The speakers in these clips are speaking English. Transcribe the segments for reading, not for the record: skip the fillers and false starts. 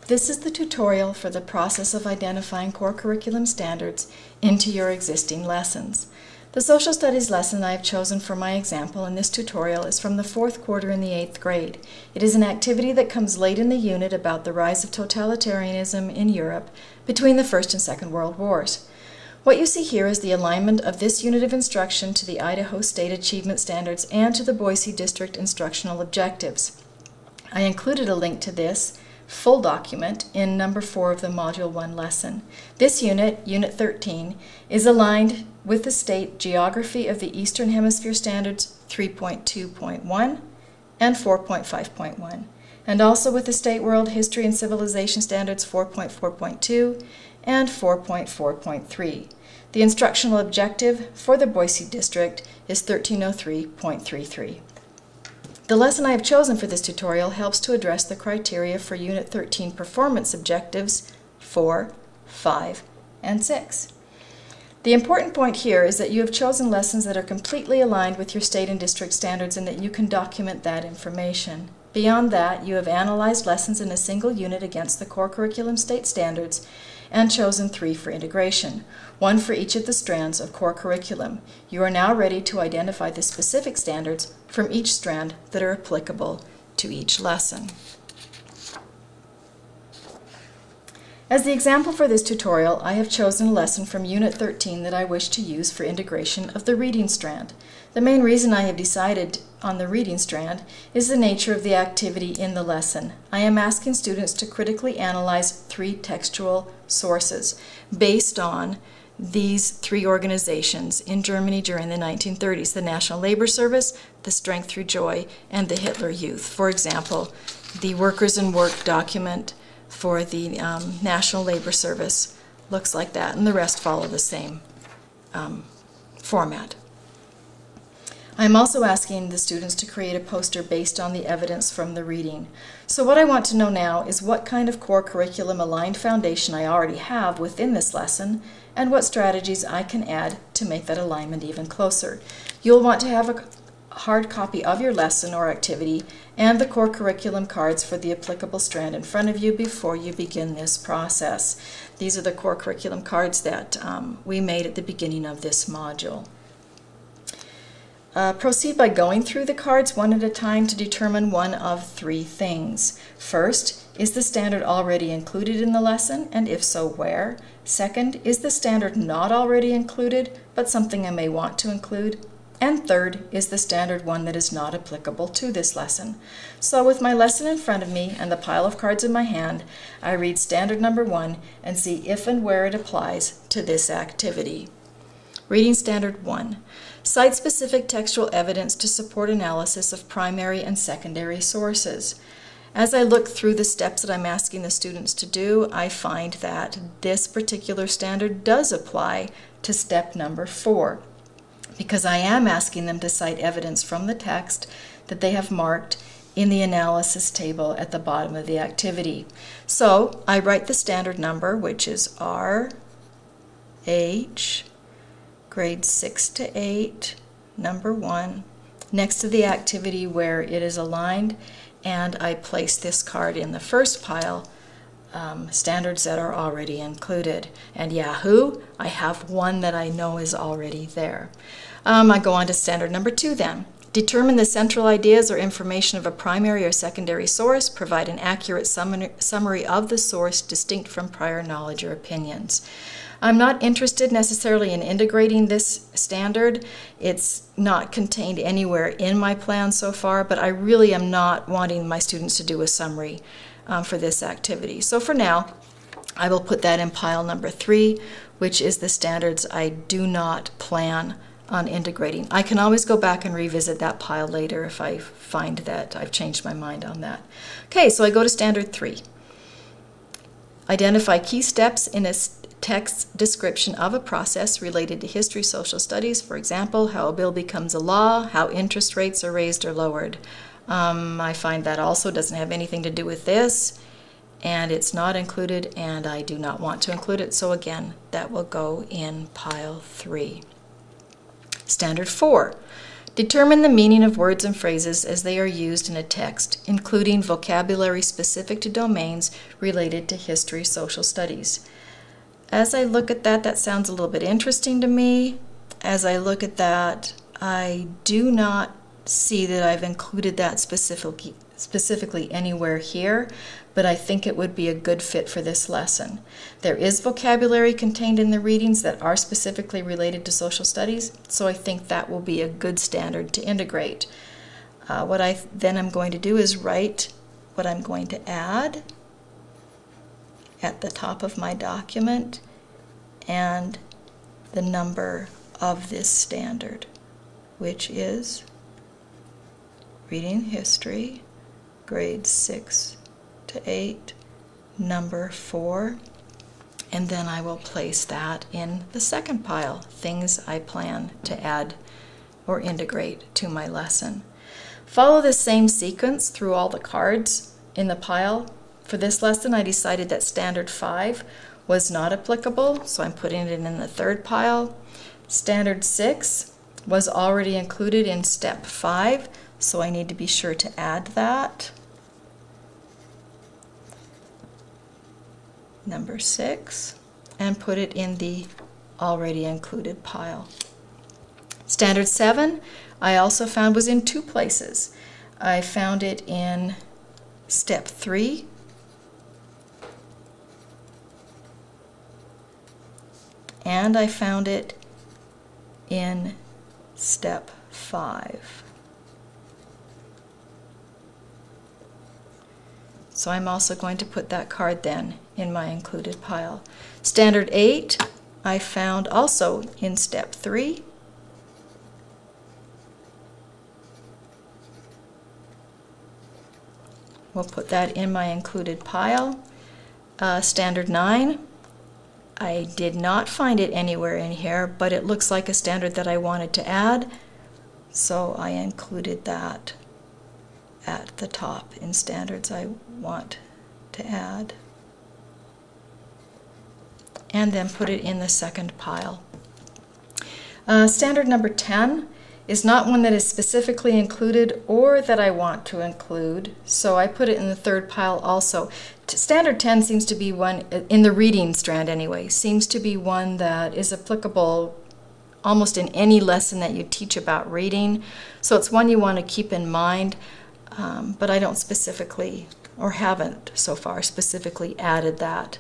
This is the tutorial for the process of identifying core curriculum standards into your existing lessons. The social studies lesson I have chosen for my example in this tutorial is from the 4th quarter in the 8th grade. It is an activity that comes late in the unit about the rise of totalitarianism in Europe between the First and Second World Wars. What you see here is the alignment of this unit of instruction to the Idaho State Achievement Standards and to the Boise District Instructional Objectives. I included a link to this full document in number 4 of the Module 1 lesson. This unit, Unit 13, is aligned with the State Geography of the Eastern Hemisphere Standards 3.2.1 and 4.5.1, and also with the State World History and Civilization Standards 4.4.2 and 4.4.3. The instructional objective for the Boise District is 1303.33. The lesson I have chosen for this tutorial helps to address the criteria for Unit 13 performance objectives 4, 5, and 6. The important point here is that you have chosen lessons that are completely aligned with your state and district standards and that you can document that information. Beyond that, you have analyzed lessons in a single unit against the core curriculum state standards and chosen 3 for integration, 1 for each of the strands of core curriculum. You are now ready to identify the specific standards from each strand that are applicable to each lesson. As the example for this tutorial, I have chosen a lesson from Unit 13 that I wish to use for integration of the reading strand. The main reason I have decided on the reading strand is the nature of the activity in the lesson. I am asking students to critically analyze 3 textual sources based on these 3 organizations in Germany during the 1930s, the National Labor Service, the Strength Through Joy, and the Hitler Youth. For example, the Workers and Work document for the National Labor Service looks like that, and the rest follow the same format. I'm also asking the students to create a poster based on the evidence from the reading. So what I want to know now is what kind of core curriculum aligned foundation I already have within this lesson and what strategies I can add to make that alignment even closer. You'll want to have a hard copy of your lesson or activity and the core curriculum cards for the applicable strand in front of you before you begin this process. These are the core curriculum cards that we made at the beginning of this module. Proceed by going through the cards one at a time to determine one of 3 things. First, is the standard already included in the lesson, and if so, where? Second, is the standard not already included, but something I may want to include? And third, is the standard one that is not applicable to this lesson? So with my lesson in front of me and the pile of cards in my hand, I read standard number 1 and see if and where it applies to this activity. Reading standard 1. Cite specific textual evidence to support analysis of primary and secondary sources. As I look through the steps that I'm asking the students to do, I find that this particular standard does apply to step number 4, because I am asking them to cite evidence from the text that they have marked in the analysis table at the bottom of the activity. So I write the standard number, which is RH, grade 6 to 8, number 1, next to the activity where it is aligned, and I place this card in the first pile, standards that are already included. And Yahoo, I have one that I know is already there. I go on to standard number 2 then. Determine the central ideas or information of a primary or secondary source. Provide an accurate summary of the source distinct from prior knowledge or opinions. I'm not interested necessarily in integrating this standard. It's not contained anywhere in my plan so far, but I really am not wanting my students to do a summary for this activity. So for now, I will put that in pile number 3, which is the standards I do not plan on integrating. I can always go back and revisit that pile later if I find that I've changed my mind on that. Okay, so I go to standard 3. Identify key steps in a text description of a process related to history, social studies, for example, how a bill becomes a law, how interest rates are raised or lowered. I find that also doesn't have anything to do with this, and it's not included, and I do not want to include it, so again, that will go in pile 3. Standard 4. Determine the meaning of words and phrases as they are used in a text, including vocabulary specific to domains related to history, social studies. As I look at that, that sounds a little bit interesting to me. As I look at that, I do not see that I've included that specifically anywhere here, but I think it would be a good fit for this lesson. There is vocabulary contained in the readings that are specifically related to social studies, so I think that will be a good standard to integrate. What I then am going to do is write what I'm going to add at the top of my document and the number of this standard, which is Reading History, grades 6 to 8, number 4, and then I will place that in the second pile, things I plan to add or integrate to my lesson. Follow the same sequence through all the cards in the pile. For this lesson, I decided that Standard 5 was not applicable, so I'm putting it in the third pile. Standard 6 was already included in Step 5, so I need to be sure to add that. Number 6, and put it in the already included pile. Standard 7, I also found was in two places. I found it in Step 3, and I found it in Step 5. So I'm also going to put that card then in my included pile. Standard 8, I found also in Step 3. We'll put that in my included pile. Standard 9, I did not find it anywhere in here, but it looks like a standard that I wanted to add, so I included that at the top in standards I want to add, and then put it in the second pile. Standard number 10 is not one that is specifically included or that I want to include, so I put it in the third pile also. Standard 10 seems to be one, in the reading strand anyway, seems to be one that is applicable almost in any lesson that you teach about reading, so it's one you want to keep in mind. But I don't specifically, or haven't so far specifically added that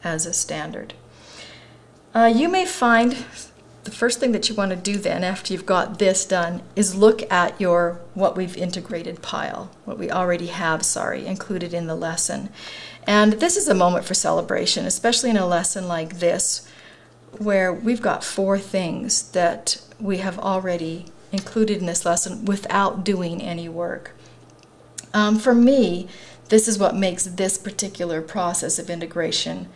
as a standard. You may find the first thing that you want to do then after you've got this done is look at your what we've integrated pile, what we already have, included in the lesson. And this is a moment for celebration, especially in a lesson like this where we've got 4 things that we have already included in this lesson without doing any work. For me, this is what makes this particular process of integration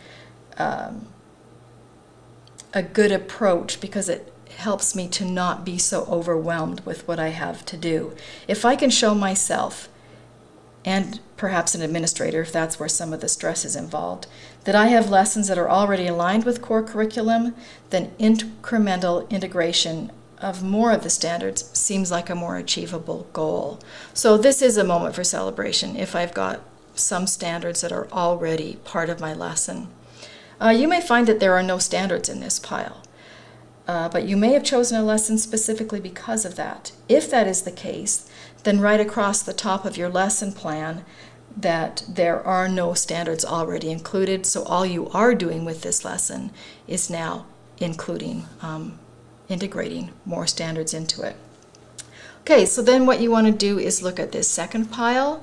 a good approach, because it helps me to not be so overwhelmed with what I have to do. If I can show myself, and perhaps an administrator if that's where some of the stress is involved, that I have lessons that are already aligned with core curriculum, then incremental integration of more of the standards seems like a more achievable goal. So this is a moment for celebration if I've got some standards that are already part of my lesson. You may find that there are no standards in this pile, but you may have chosen a lesson specifically because of that. If that is the case, then write across the top of your lesson plan that there are no standards already included, so all you are doing with this lesson is now including integrating more standards into it. Okay, so then what you want to do is look at this second pile,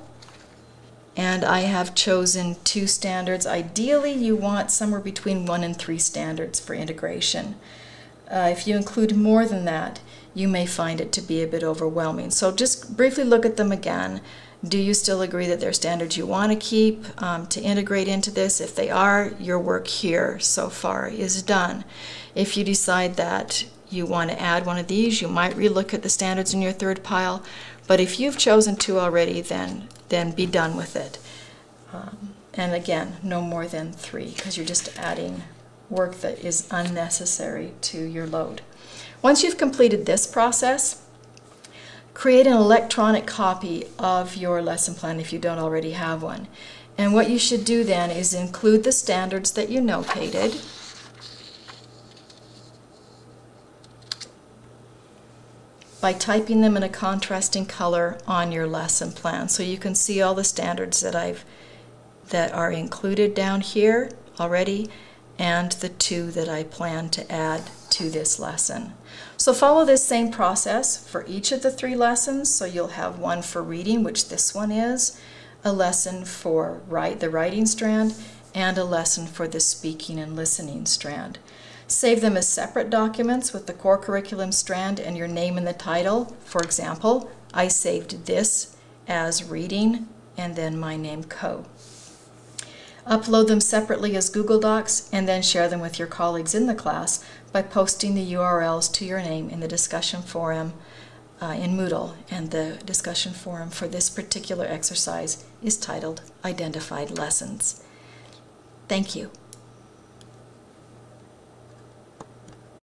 and I have chosen 2 standards. Ideally, you want somewhere between 1 and 3 standards for integration. If you include more than that, you may find it to be a bit overwhelming. So just briefly look at them again. Do you still agree that they're standards you want to keep to integrate into this? If they are, your work here so far is done. If you decide that you want to add one of these, you might relook at the standards in your third pile, but if you've chosen 2 already, then be done with it. And again, no more than 3, because you're just adding work that is unnecessary to your load. Once you've completed this process, create an electronic copy of your lesson plan if you don't already have one. And what you should do then is include the standards that you notated. By typing them in a contrasting color on your lesson plan. So you can see all the standards that are included down here already, and the 2 that I plan to add to this lesson. So follow this same process for each of the 3 lessons. So you'll have one for reading, which this one is, a lesson for the writing strand, and a lesson for the speaking and listening strand. Save them as separate documents with the core curriculum strand and your name in the title. For example, I saved this as reading and then my name Co. Upload them separately as Google Docs and then share them with your colleagues in the class by posting the URLs to your name in the discussion forum in Moodle. And the discussion forum for this particular exercise is titled Identified Lessons. Thank you.